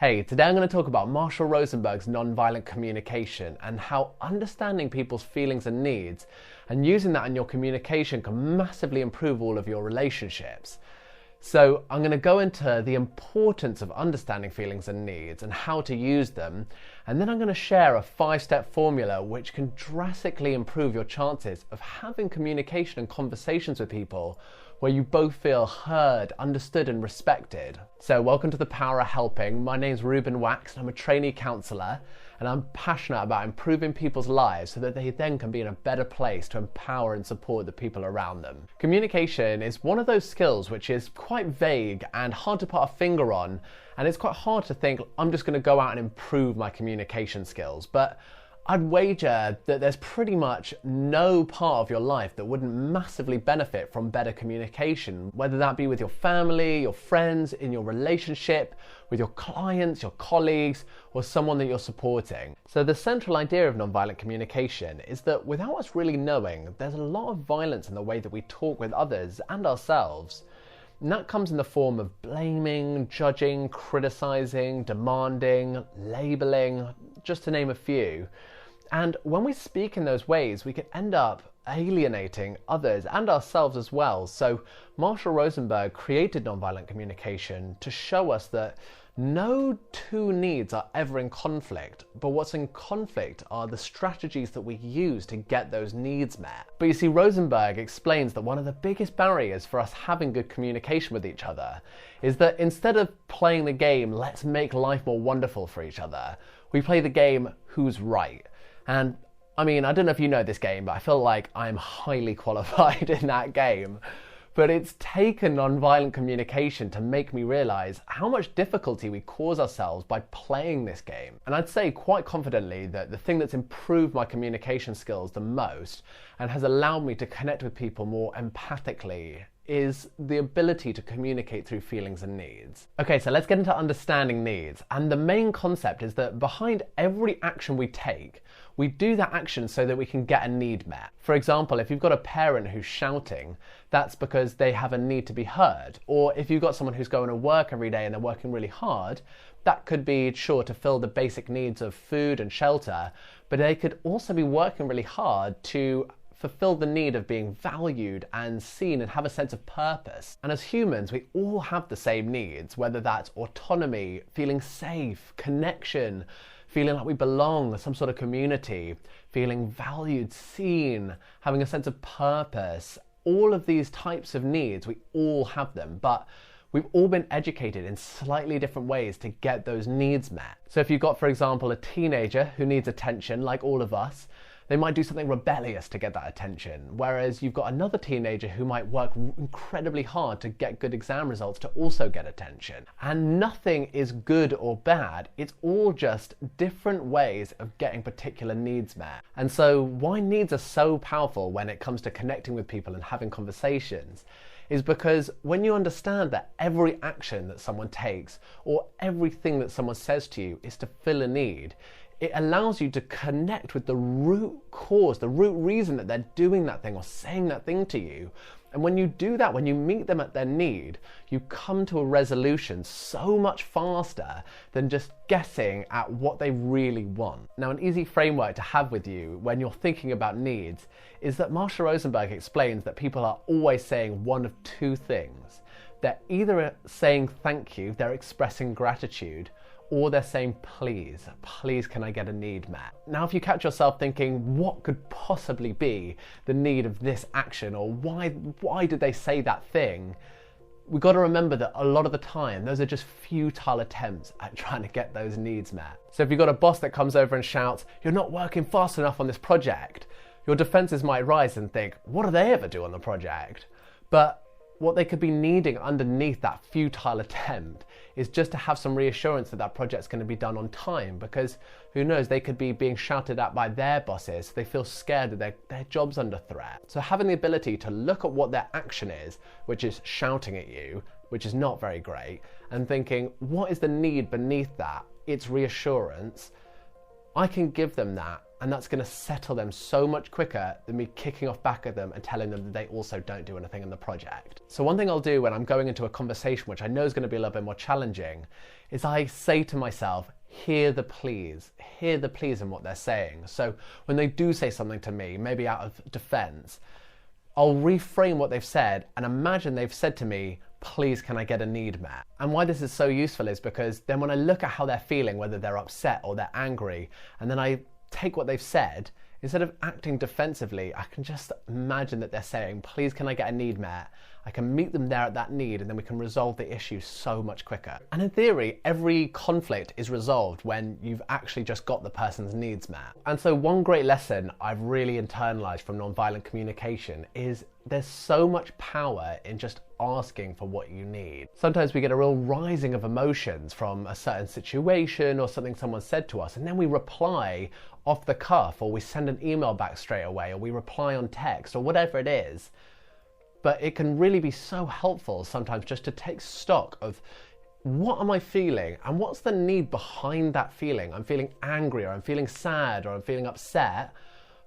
Hey, today I'm going to talk about Marshall Rosenberg's nonviolent communication and how understanding people's feelings and needs and using that in your communication can massively improve all of your relationships. So I'm going to go into the importance of understanding feelings and needs and how to use them, and then I'm going to share a 5-step formula which can drastically improve your chances of having communication and conversations with people where you both feel heard, understood and respected. So welcome to the Power of Helping. My name's Ruben Wax and I'm a trainee counsellor, and I'm passionate about improving people's lives so that they then can be in a better place to empower and support the people around them. Communication is one of those skills which is quite vague and hard to put a finger on, and it's quite hard to think, I'm just going to go out and improve my communication skills. But I'd wager that there's pretty much no part of your life that wouldn't massively benefit from better communication, whether that be with your family, your friends, in your relationship, with your clients, your colleagues, or someone that you're supporting. So the central idea of nonviolent communication is that without us really knowing, there's a lot of violence in the way that we talk with others and ourselves. And that comes in the form of blaming, judging, criticizing, demanding, labeling, just to name a few. And when we speak in those ways, we can end up alienating others and ourselves as well. So Marshall Rosenberg created nonviolent communication to show us that no two needs are ever in conflict, but what's in conflict are the strategies that we use to get those needs met. But you see, Rosenberg explains that one of the biggest barriers for us having good communication with each other is that instead of playing the game, let's make life more wonderful for each other, we play the game, who's right? And I mean, I don't know if you know this game, but I feel like I'm highly qualified in that game. But it's taken nonviolent communication to make me realize how much difficulty we cause ourselves by playing this game. And I'd say quite confidently that the thing that's improved my communication skills the most and has allowed me to connect with people more empathically is the ability to communicate through feelings and needs. Okay, so let's get into understanding needs. And the main concept is that behind every action we take, we do that action so that we can get a need met. For example, if you've got a parent who's shouting, that's because they have a need to be heard. Or if you've got someone who's going to work every day and they're working really hard, that could be, sure, to fill the basic needs of food and shelter, but they could also be working really hard to fulfill the need of being valued and seen and have a sense of purpose. And as humans, we all have the same needs, whether that's autonomy, feeling safe, connection, feeling like we belong, some sort of community, feeling valued, seen, having a sense of purpose. All of these types of needs, we all have them, but we've all been educated in slightly different ways to get those needs met. So if you've got, for example, a teenager who needs attention, like all of us, they might do something rebellious to get that attention, whereas you've got another teenager who might work incredibly hard to get good exam results to also get attention. And nothing is good or bad, it's all just different ways of getting particular needs met. And so why needs are so powerful when it comes to connecting with people and having conversations is because when you understand that every action that someone takes or everything that someone says to you is to fill a need, it allows you to connect with the root cause, the root reason that they're doing that thing or saying that thing to you. And when you do that, when you meet them at their need, you come to a resolution so much faster than just guessing at what they really want. Now, an easy framework to have with you when you're thinking about needs is that Marshall Rosenberg explains that people are always saying one of two things. They're either saying thank you, they're expressing gratitude, or they're saying, please can I get a need met? Now, if you catch yourself thinking, what could possibly be the need of this action, or why did they say that thing? We've got to remember that a lot of the time, those are just futile attempts at trying to get those needs met. So if you've got a boss that comes over and shouts, you're not working fast enough on this project, your defenses might rise and think, what do they ever do on the project? But what they could be needing underneath that futile attempt is just to have some reassurance that that project's going to be done on time, because who knows, they could be being shouted at by their bosses, so they feel scared that their job's under threat. So having the ability to look at what their action is, which is shouting at you, which is not very great, and thinking, what is the need beneath that? It's reassurance. I can give them that and that's going to settle them so much quicker than me kicking off back at them and telling them that they also don't do anything in the project. So one thing I'll do when I'm going into a conversation, which I know is going to be a little bit more challenging, is I say to myself, hear the please in what they're saying. So when they do say something to me, maybe out of defense, I'll reframe what they've said and imagine they've said to me, please, can I get a need met? And why this is so useful is because then when I look at how they're feeling, whether they're upset or they're angry, and then I take what they've said, instead of acting defensively, I can just imagine that they're saying, please, can I get a need met? I can meet them there at that need, and then we can resolve the issue so much quicker. And in theory, every conflict is resolved when you've actually just got the person's needs met. And so one great lesson I've really internalized from nonviolent communication is there's so much power in just asking for what you need. Sometimes we get a real rising of emotions from a certain situation or something someone said to us, and then we reply off the cuff, or we send an email back straight away, or we reply on text, or whatever it is. But it can really be so helpful sometimes just to take stock of what am I feeling and what's the need behind that feeling. I'm feeling angry, or I'm feeling sad, or I'm feeling upset,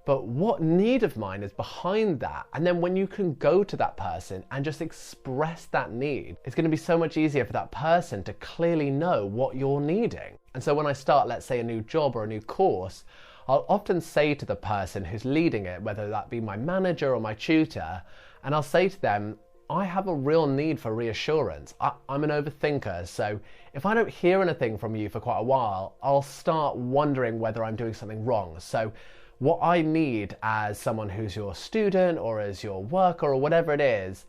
but what need of mine is behind that? And then when you can go to that person and just express that need, it's going to be so much easier for that person to clearly know what you're needing. And so when I start, let's say, a new job or a new course, I'll often say to the person who's leading it, whether that be my manager or my tutor, and I'll say to them, I have a real need for reassurance. I'm an overthinker, so if I don't hear anything from you for quite a while, I'll start wondering whether I'm doing something wrong. So what I need as someone who's your student or as your worker or whatever it is,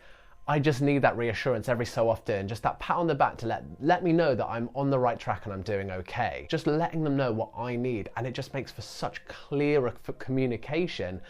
I just need that reassurance every so often, just that pat on the back to let me know that I'm on the right track and I'm doing okay. Just letting them know what I need, and it just makes for such clearer communication.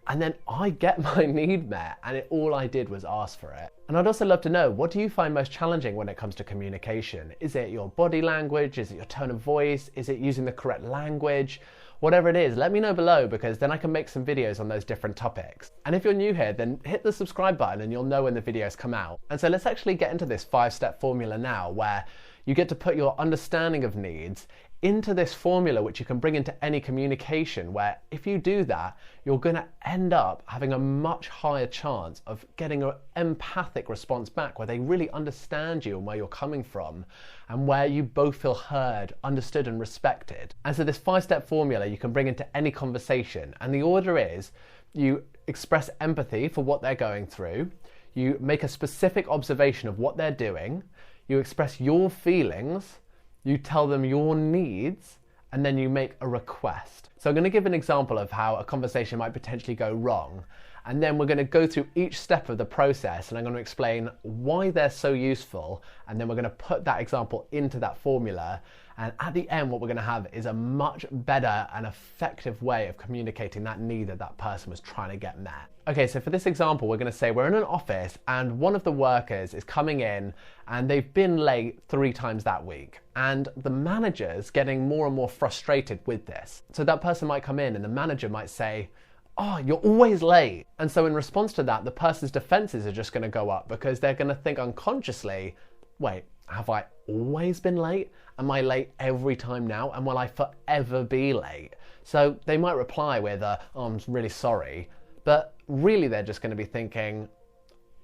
And then I get my need met, and all I did was ask for it. And I'd also love to know, what do you find most challenging when it comes to communication? Is it your body language? Is it your tone of voice? Is it using the correct language? Whatever it is, let me know below, because then I can make some videos on those different topics. And if you're new here, then hit the subscribe button and you'll know when the videos come out. And so let's actually get into this 5-step formula now, where you get to put your understanding of needs into this formula, which you can bring into any communication, where if you do that, you're going to end up having a much higher chance of getting an empathic response back, where they really understand you and where you're coming from, and where you both feel heard, understood, and respected. And so this 5-step formula you can bring into any conversation, and the order is: you express empathy for what they're going through, you make a specific observation of what they're doing, you express your feelings, you tell them your needs, and then you make a request. So I'm going to give an example of how a conversation might potentially go wrong, and then we're going to go through each step of the process, and I'm going to explain why they're so useful, and then we're going to put that example into that formula, and at the end what we're going to have is a much better and effective way of communicating that need that that person was trying to get met. Okay, so for this example, we're going to say we're in an office and one of the workers is coming in and they've been late 3 times that week, and the manager's getting more and more frustrated with this. So that person might come in and the manager might say, oh, you're always late. And so in response to that, the person's defenses are just going to go up, because they're going to think unconsciously, wait, have I always been late? Am I late every time now? And will I forever be late? So they might reply with, oh, I'm really sorry. But really they're just going to be thinking,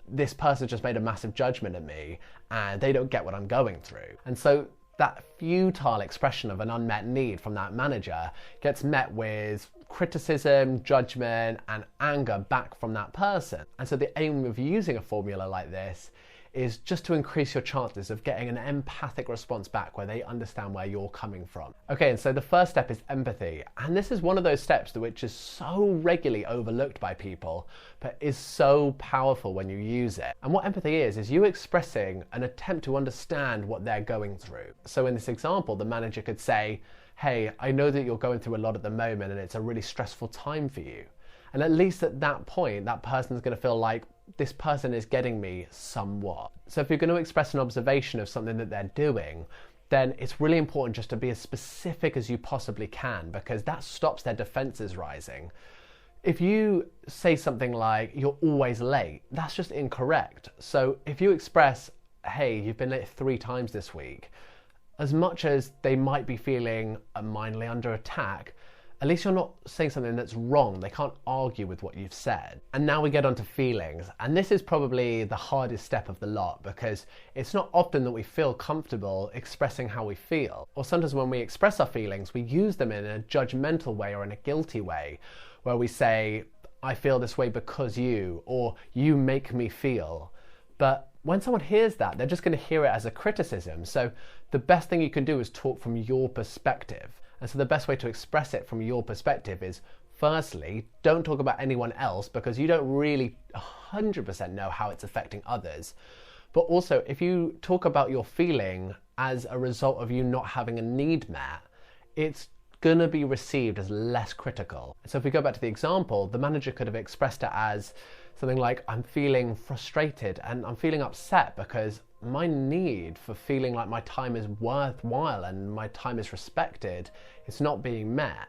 this person just made a massive judgment at me and they don't get what I'm going through. And so that futile expression of an unmet need from that manager gets met with criticism, judgment, and anger back from that person. And so the aim of using a formula like this is just to increase your chances of getting an empathic response back, where they understand where you're coming from. Okay, and so the first step is empathy. And this is one of those steps which is so regularly overlooked by people, but is so powerful when you use it. And what empathy is you expressing an attempt to understand what they're going through. So in this example, the manager could say, hey, I know that you're going through a lot at the moment and it's a really stressful time for you. And at least at that point, that person's going to feel like, this person is getting me somewhat. So if you're going to express an observation of something that they're doing, then it's really important just to be as specific as you possibly can, because that stops their defenses rising. If you say something like, you're always late, that's just incorrect. So if you express, hey, you've been late 3 times this week, as much as they might be feeling mildly under attack, at least you're not saying something that's wrong. They can't argue with what you've said. And now we get on to feelings. And this is probably the hardest step of the lot, because it's not often that we feel comfortable expressing how we feel. Or sometimes when we express our feelings, we use them in a judgmental way or in a guilty way, where we say, I feel this way because you, or you make me feel. But when someone hears that, they're just going to hear it as a criticism. So the best thing you can do is talk from your perspective. And so the best way to express it from your perspective is, firstly, don't talk about anyone else, because you don't really 100% know how it's affecting others. But also, if you talk about your feeling as a result of you not having a need met, it's going to be received as less critical. So if we go back to the example, the manager could have expressed it as something like, I'm feeling frustrated and I'm feeling upset because my need for feeling like my time is worthwhile and my time is respected, it's not being met.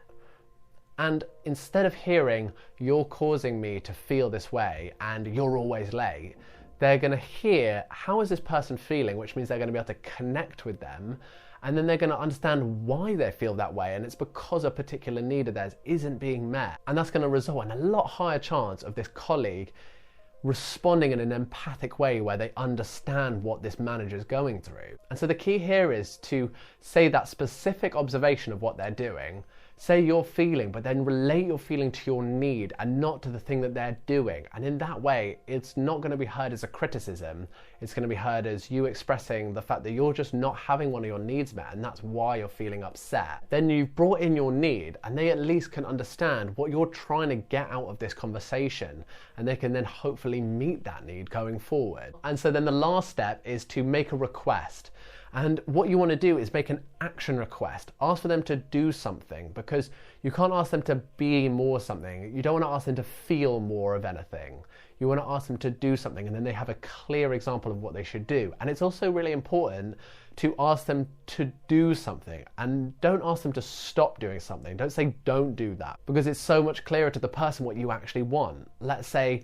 And instead of hearing, you're causing me to feel this way and you're always late, they're going to hear, how is this person feeling? Which means they're going to be able to connect with them. And then they're going to understand why they feel that way. And it's because a particular need of theirs isn't being met. And that's going to result in a lot higher chance of this colleague responding in an empathic way where they understand what this manager is going through. And so the key here is to say that specific observation of what they're doing, say your feeling, but then relate your feeling to your need and not to the thing that they're doing. And in that way, it's not going to be heard as a criticism. It's going to be heard as you expressing the fact that you're just not having one of your needs met, and that's why you're feeling upset. Then you've brought in your need, and they at least can understand what you're trying to get out of this conversation, and they can then hopefully meet that need going forward. And so then the last step is to make a request. And what you want to do is make an action request. Ask for them to do something, because you can't ask them to be more something. You don't want to ask them to feel more of anything. You want to ask them to do something, and then they have a clear example of what they should do. And it's also really important to ask them to do something, and don't ask them to stop doing something. Don't say don't do that, because it's so much clearer to the person what you actually want. Let's say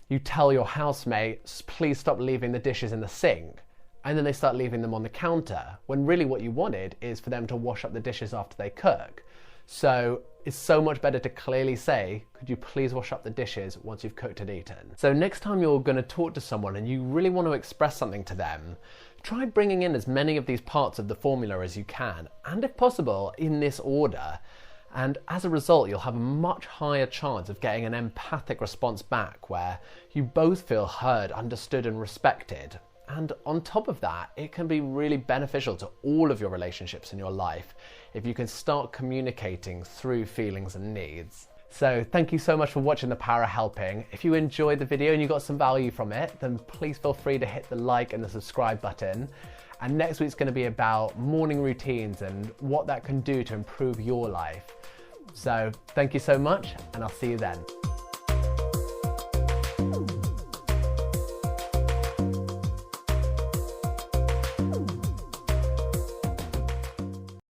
you tell your housemate, please stop leaving the dishes in the sink. And then they start leaving them on the counter, when really what you wanted is for them to wash up the dishes after they cook. So it's so much better to clearly say, could you please wash up the dishes once you've cooked and eaten? So next time you're going to talk to someone and you really want to express something to them, try bringing in as many of these parts of the formula as you can, and if possible, in this order. And as a result, you'll have a much higher chance of getting an empathic response back, where you both feel heard, understood, and respected. And on top of that, it can be really beneficial to all of your relationships in your life if you can start communicating through feelings and needs. So thank you so much for watching The Power of Helping. If you enjoyed the video and you got some value from it, then please feel free to hit the like and the subscribe button. And next week's going to be about morning routines and what that can do to improve your life. So thank you so much, and I'll see you then.